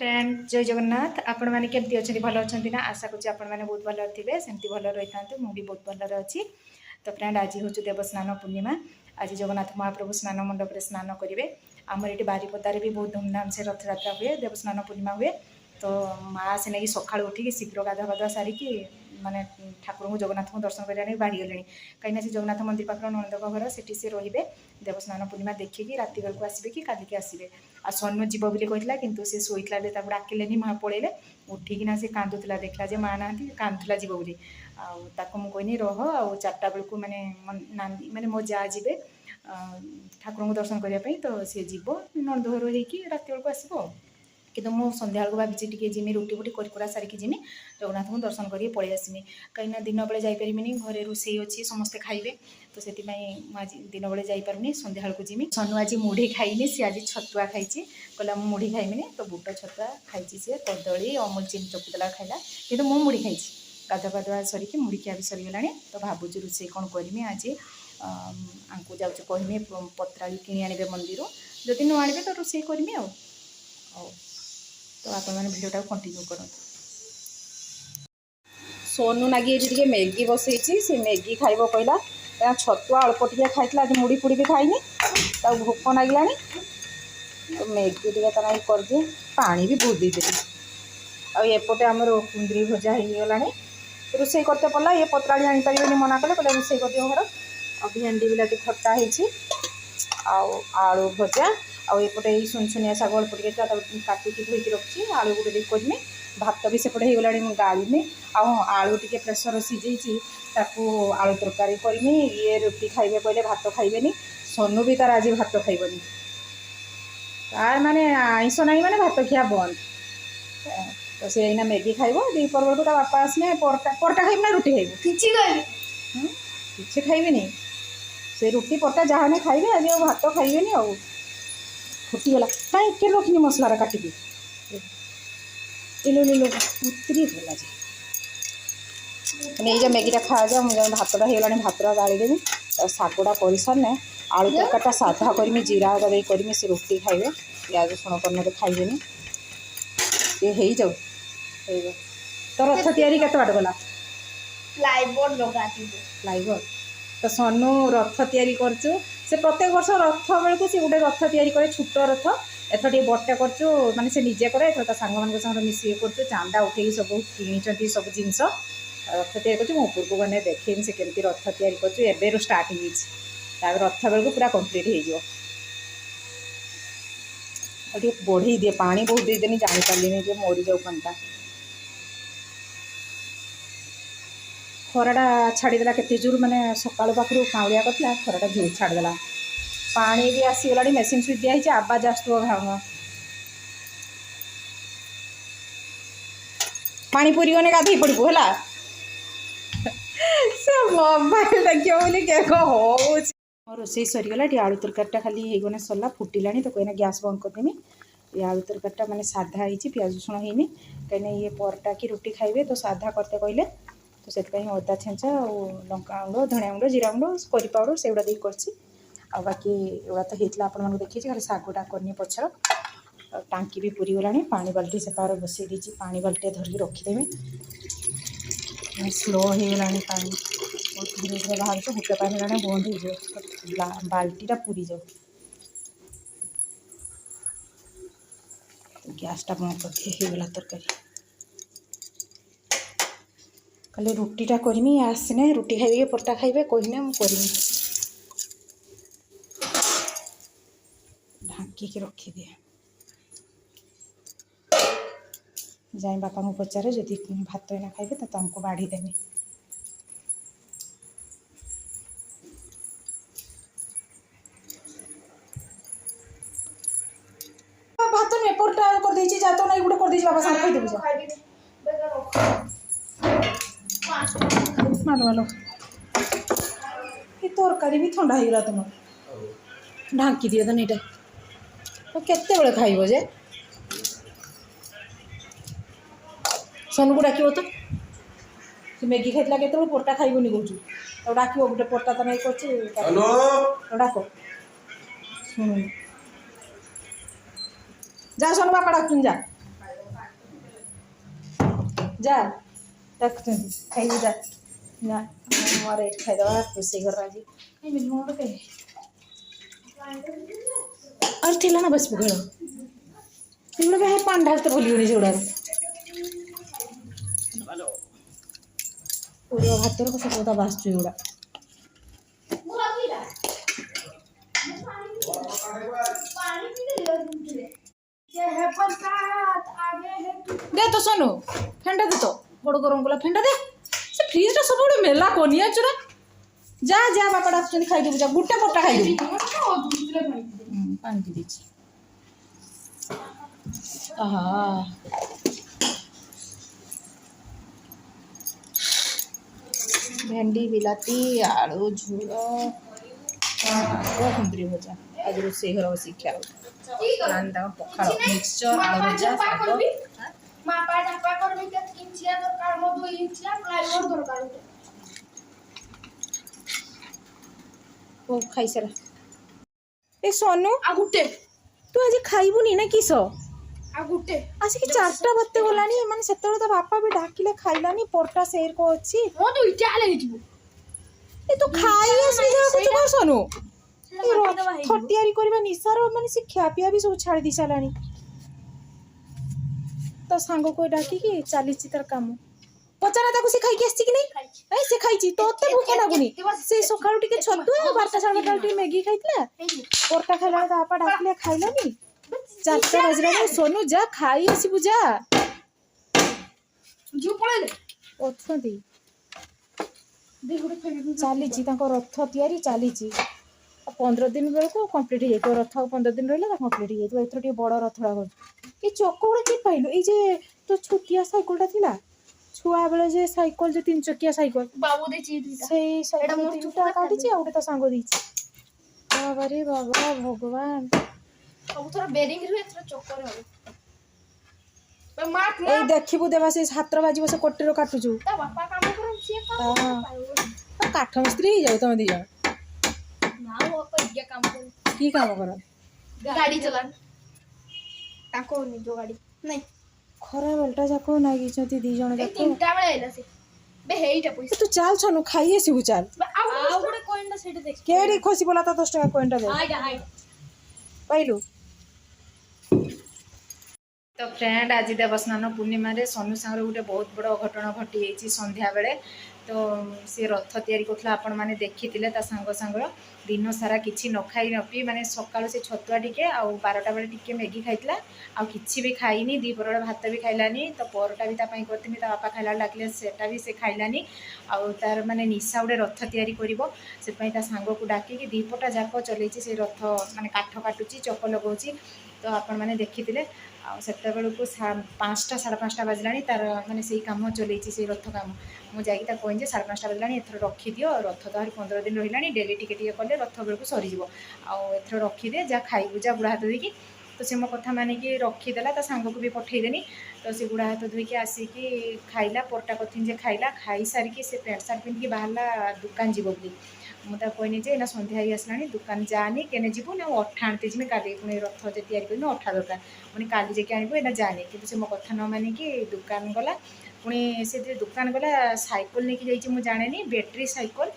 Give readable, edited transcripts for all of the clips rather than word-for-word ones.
Friend जय जगन्नाथ आपण मैंने केमती अच्छे भल अच्छा ना आशा करूँ आपण मैंने बहुत भल थे सेमती भल रही था मुझे बहुत भल अच्छी। तो फ्रेंड आज हूँ देवस्नान पूर्णिमा। आज जगन्नाथ महाप्रभु स्नान मंडप में स्नान करेंगे। आमर ये बारिपदार भी बहुत धूमधाम से रथयात्रा हुए देवस्नान पूर्णिमा हुए। तो माँ से नहीं सका उठिक शीघ्र गाधा गाधा सारिकी माने ठाकुर को जगन्नाथ को दर्शन करने बाहरी गले कहीं से जगन्नाथ मंदिर पाखर नंद घर सेठी से रे देवस्नान पूर्णिमा देखिकी राति बेलू आसबे कि कालिकी आसबे आ सन्नु जीव बोली कहला किंतु से शोला डाकिले माँ पड़े उठिकिना से कांदुला देखला जे माँ ना कांदुला जीव बोली आको मुझे रह आ चार्टा बेलू मैंने माने मो जा जी ठाकुर को दर्शन करने तो सी जीव नंद घर होती राति बेलू आसो कि मुझे सन्ध्या बेलू भावी टी जिमी रुटी फुटी करकुरा सारिकी जिमी जगन्नाथ को दर्शन करके पलि आसमी कहीं दिन बेले जापरिमिनी घरे रोषे अच्छी समस्ते खाइबे तो से आज दिन बेले जापारूनी सन्ध्या बेलू जिमी सनु आज मुढ़ी खाइनी सी आज छतुआ खाई कहला मुढ़ी खाइमिनी तो बुट छतुआ खाई सी कदली अमूल चीनी चकुदेला खाइला कि मु मुढ़ी खाई गाधुआ पाधुआ सरिकी मुढ़ी खिया भी सरीगला तो भावुँ रोषे कौन करमी आज आंकु जाऊँ कहमी पत्राली कि आने मंदिर जदि न आने तो रोषे करमी आ तो आप भिडियोटा कंटिन्यू करूँ। सोनू नागी ये मैगी बसई से मैगी खाइब कहला छतुआ अल्प टे खाई आज मुड़ी फुड़ी भी खाइनी भोक लगे तो मैगी टे कर दिए पानी भी बहुत देदेली आएपटे आमर कुंदरी भजा होगा रोषे करते पड़ा ये पत्राड़ी आनीपारे मना कले कहले रोषे कर दियो घर आ भेंडी बिलाटी खट्टा होती आलू भजा आएपटे सुनसुनिया शाग अल्प टे काटिकी धोईकी रखी आलू गोटे करमी भात भी सेपटे हो गला गाड़ी आलू टे प्रेसर सीझे आलू तरकारी करमी ये रुटी खाइबे कहले भात खाइबेनी सनु भी तार आज भात खाइबनी तार माने आइंस नहीं माने भात खिया बंद तो से एना मैगी खाइब दीपर बेलू बापा आसने परटा खाइब ना रुटी खाइब किसी खाइबेनी से रुटी परटा जहाँ नहीं खाइबे आज भात खाइबेनी आ फुटीगला ना एके रखनी मसला काटिकी उतरी गला मैंने ये मैगीटा खा जाए मुझे भातटा होगा भातटा गाड़ी देवी शागटा कर सारे आलू तरकारीटा साधा करमी जीरा दे करमी से रुटी खाइबे प्याज रसुण करने खाइबेनी ये हो जाऊ तो रथ तैयारी केते बाट गला प्लाईबोर्ड लगा प्लाईबोर्ड तो सनु रथ तैयारी करचु से प्रत्येक वर्ष रथ बेलू से गोटे रथ तैयारी करे छोट रथ एथर टे बड़टा करचु माने से निजे करे एथर सांग मान संग मिसिए करचु चांदा उठे सब किणी सब जिनस रथ तैयारी करचु मो ऊपर को गने देखेम से केमती रथ तैयारी करचु एबेरु स्टार्ट हो रथ बेलू पूरा कंप्लीट हो बढ़ई दिए पानी बहुत देदेनी जानी पार्ली जो मरी जाऊ पानीटा खराटा छाड़देला केते जोर माने सकाल पाखर काउलिया करता खराटा जोर छाड़देला पानी भी आसीगला मेसीन स्विच दिखाई आवाज आसो घाऊ पानी पूरी गने गाधई पड़ू है से मोबाइल देखिए बोली क्या हो रोषे सरीगला आलू तरकारीटा खाली होगने सरला फुटिला तो कहीं गैस बंद करदेमी ये आलू तरकारीटा माने साधा होती प्याज रसुण होनी कहीं ये परटा कि रुटी खाइबे तो साधा करते कहले तो से अदा छेंचा लंका गुंड धनिया गुंड जीरा गुंड करी पाउडर से गुड़ा कर बाकी एगुड़ा तो होता आपको देखिए खाली शागटा करनी पछर टांकी भी पूरी गला पानी बाल्टी से पार बसई दी पानी बाल्टी धरिकी रखीदेवी स्लो हो गला पानी बहुत धीरे धीरे बाहर गोटे पानी गला बंद हो बाल्टीटा पूरी जाऊ गैसटा बंद कर दिए होगला तरकारी कल रुटीटा करमी आसने रुटी खाइबे परटा खाइबे कहने मुझे ढांकी रखीदे जाए बापा को पचारे जदि भात एना खाइबे तो तुमको बाढ़ी देवी भात नहीं परटा कर देछि जा तो नहीं गुटे कर देछि बाबा साथ खाइ देबु मारो ये तरकारी भी ठंडा हो गला तुम ढांकी दिए तो नहीं तो केते बड़े खाइब जे सनु को डाक तो मैगी खाइला के परटा खाइबनी कौचु तो डाक गोटे परटा तो नहीं कर डाक शुणु जा सनु बापा डाक जा जा रखुଛନ୍ତି ଖାଇବୁ ଯା ଯା ମୋର ଏଇଠି ଖାଇଦେବା ରୋଷେଇ ଘର ଆଜି କାଇଁ ମିଳିବ ଗୋଟେ ଆଉ ଥିଲା ନା ବସିବୁ ଖେଳ ସେଗୁଡ଼ା ବି ପାଣି ଢାଲତେ ଭୁଲିବନି ସେଗୁଡ଼ାକ ପୁରୀର ଭାତର କଷ କଥା ବାସୁଛୁ ଏଗୁଡ଼ା दे तो सोनू फेंडा दे तो बड़ गरम गला फेंडा दे से फ्रिज रे सब बड़े मेला कोनिया चुरा जा जा बापा डाकुଛନ୍ତି ଖାଇ ଦେବୁ ଯା ଗୁଟେ ପଟା ଖାଇ ଦେବୁ ପାଣି ଦି ଦେଇଛି ଆହା भेंडी बिलाती आलू झोल कुंदरी भजा आज रोषे घर बस खाऊ पखाड़ मिक्सचर आलू भजा खाई सारा ए सोनू आगुटे तू आज खाइबुनी ना किस आगुटे आसिक 4टा बत्ते गलानी माने सेतरो तो बापा भी डाकिले खाइलानी पोरटा शेर को अछि मो तो इटा आले हिजबो ए तू खाई आसी जा कुछ को सोनू खटियारी करबा निसार माने से खियापिया भी सब छाड़ दी सालानी तो सांग को डाकी कि चालीस तर काम पचारा ताको से खाई के आसी कि नहीं ए से खाईची तोते भूख लागुनी से सकाळू टिके छतु 12:30 टिके मैगी खाइतला पोरटा खाइला तो आपा डाकिले खाइलानी 4टा बजरा सोनू जा खाई आसीबु जा जो पळेले ओथंती दे गुडे फेरि चलीची रथ तैयारी चली 15 दिन बेलू कम्प्लीट हो जाए रथ 15 दिन रहा कम्प्लीट हो जाए एथर बड़ रथड़ा कर ये चक गुड़ा कि पाइलु ये तो छोटिया साइकलटा थिला छुआ बेले जे साइकल जो 3 चकिया साइकल बाबू दे ची दुटा से साइकल तीनटा काटिची आ तो सांग दीची बाबा रे बाबा भगवान सब थोड़ा बेरिंग रे एथर चक्कर हो बे मार ए देखिबु देवा से हात्र बाजिबो से कोटेरो काटुचु ता बापा काम करन से काम काठ मिस्त्री ही जाओ तुम दी जण ना वो पर ये काम कर की काम कर गाड़ी चलान ताको नि जो गाड़ी नहीं खरा बेलटा जाको नागी छथि दी जण ए जाको तीनटा बेले आइला से बे हेइटा पैसा तू चाल छनु खाई आसीबु चाल आ गुडे कोइनटा सेट देख केडी खोसी बोला ता 10 टका कोइनटा दे हाइट पाइलु तो फ्रेंड आज देवस्नान पूर्णिमा रे सोनू सांग गोटे बहुत बड़ घटना घटी जाइए संध्या बेले तो सी रथ तैयारी करथला आपण माने देखिथिले ता सांग सांग दिन सारा किछि न खाई न पी माने सकाळु से छतुआ टिके आ 12टा बेले टिके मैगी खाइतला आ किछि भी खाइनी दी परडा भात भी खाइलानी तो परटा भी ता पई करथिनी ता बापा खाइला डाकले सेटा भी से खाइलानी आ तार माने निशा उडे रथ तैयारी करिवो से पई ता सांग को डाकी कि दीपटा जाको चलेछि से रथ माने काठ काटुची चक लगौची तो आपण माने देखिथिले सेत बेलू 5टा 5:30 बाजलानी तार माने से काम चलैछि से रथ काम मुझे कही 5:30 बाजलानी एथर रखीदि रथ तो 15 दिन रही डेली टिके टिके कले रथ बेलू सरीज आथर रखीदे जा खाइबू जा बुढ़ा हाथ धोईकी तो सी मो कथा मानिकी रखीदेला ता सांग को भी पठेदेनी तो सी बुढ़ा हाथ धोईकी आसिकी खाइला पोरटा कथिन जे खाइला खाई सारिकी से पैंट सार्ट पिंधिकी बाहरला दुकान जीव बोली मुझे कहनी जे ना सन्ध्या ही आसला दुकान जानी केने जीवु ना अठा आनते जी काली पुणी रथ जे तैयारी करनी अठा दरकार पुणी काली जेके आनबो एना जानी कि से मो कथा न मानिकी दुकान गला पुणी से दुकान गला साइकल नहीं जाइए मुझे जाने बैटेरी साइकल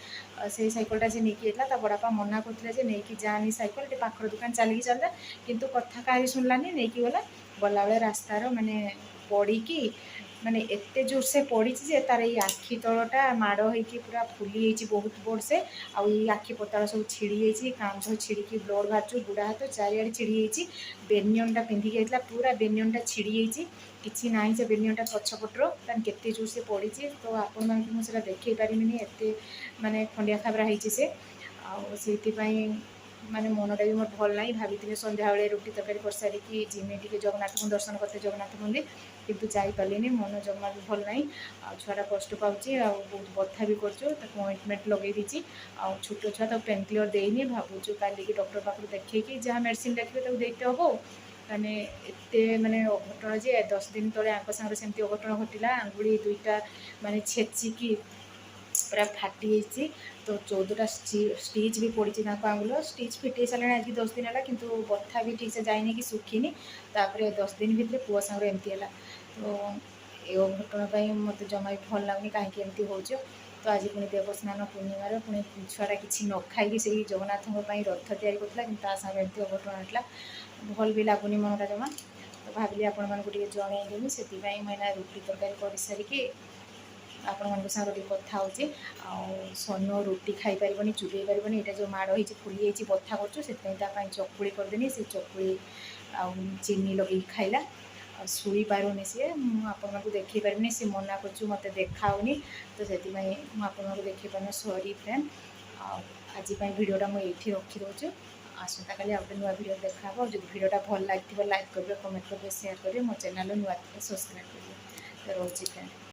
से साइकलटा से नहीं जाता बड़ापा मना करते नहीं जानी साइकल ये पाखर दुकान चलिकी चलता किंतु कथा कहीं शुणलानी नहीं गला गला बेले रास्तार माने पड़ी माने एते जोर से पड़ी जे तार ये आखि तलटा माड़ होगी पूरा फुली बहुत बोर्ड से आई आखि पताल सब छिड़ी जाइए काम सब छिड़की ब्लड बाहर बुढ़ा हाथ चारिआडे छिड़ी जाइए बेनियनटा पिंधिकी जाइए पूरा बेनियनटा छिड़ी जाइए किसी ना से बेनियनटा पछपटर केते जोर से पड़ी तो आपण मुझे देखी पारिनी एत माने खंडिया खाबरा होती से आई माने मनटा भी मोर भल ना भाभी सन्ध्या बेले रुटी तरकारी कर सारिकी जिमी टी जगन्नाथ को दर्शन करते जगन्नाथ मंदिर किंतु जापारे मन जमा भी भल ना छुआटा कष्ट पाची बहुत बथा भी करमेंट लगे दीची छोट छुआ तो पेन क्लियर देनी भावुँ काली डॉक्टर पाख देखे जहाँ मेडिसिन लिखे देते हम माने एते माने अघटन जे 10 दिन तले आंक संगे सेमती अघटन घटिला आंगुड़ी 2टा माने छेचिकी पूरा फाटी जाइए तो 14टा स्टिच भी पड़ी आंगुल स्टिच फिटे सारे आज 10 दिन है किंतु बथा भी ठीक से जाइनी कि सुखीनी तापर 10 दिन भितर पुआ संगे एमती है तो ଏ ଅଘଟଣ ପାଇଁ ମୋତେ ଜମା ବି ଭଲ ଲାଗୁନି କାହିଁକି ଏମିତି ହେଉଛ। ତ ଆଜି ପୁଣି ଦେବସ୍ନାନ ପୂର୍ଣ୍ଣିମାରେ ପୁଣି ଛୁଆଟା କିଛି ନ ଖାଇକି ସେଇ ଜଗନ୍ନାଥଙ୍କ ପାଇଁ ରଥ ତିଆରି କରୁଥିଲା, କିନ୍ତୁ ତା ସାଙ୍ଗେ ଏମିତି ଅଘଟଣ ହେଇଥିଲା। ଭଲ ବି ଲାଗୁନି ମନଟା ଜମା। ତ ଭାବିଲି ଆପଣମାନଙ୍କୁ ଟିକେ ଜଣେଇଦେବି, ସେଥିପାଇଁ ମୁଁ ଏଇନା ରୁଟି ତରକାରୀ କରିସାରିକି ଆପଣମାନଙ୍କ ସାଙ୍ଗରେ ଟିକେ କଥା ହେଉଛି। ଆଉ ସୋନୁ ରୁଟି ଖାଇପାରିବନି, ଚୁବେଇ ପାରିବନି, ଏଇଟା ଯେଉଁ ମାଡ଼ ହେଇଛି ଫୁଲି ହେଇଛି ବଥା କରୁଛୁ, ସେଥିପାଇଁ ତା ପାଇଁ ଚକୁଳି କରିଦେନି। ସେ ଚକୁଳି ଆଉ ଚିନି ଲଗେଇକି ଖାଇଲା। ଆଉ ଶୋଇପାରୁନି ସିଏ, ମୁଁ ଆପଣମାନଙ୍କୁ ଦେଖାଇ ପାରିବିନି, ସେ ମନା କରୁଛୁ ମୋତେ ଦେଖାଉନି। ତ ସେଥିପାଇଁ ମୁଁ ଆପଣଙ୍କୁ ଦେଖାଇ ପାରୁନି, ସରି ଫ୍ରେଣ୍ଡ। ଆଉ ଆଜି ପାଇଁ ଭିଡ଼ିଓଟା ମୁଁ ଏଇଠି ରଖିଦେଉଛି। ଆସନ୍ତାକାଲି ଆଉ ଗୋଟେ ନୂଆ ଭିଡ଼ିଓ ଦେଖା ହେବ। ଆଉ ଯଦି ଭିଡ଼ିଓଟା ଭଲ ଲାଗିଥିବ ଲାଇକ୍ କରିବେ, କମେଣ୍ଟ କରିବେ, ସେୟାର କରିବେ, ମୋ ଚ୍ୟାନେଲ୍ ନୂଆ ସବସ୍କ୍ରାଇବ୍ କରିବେ। ତ ରହୁଛି ଫ୍ରେଣ୍ଡ।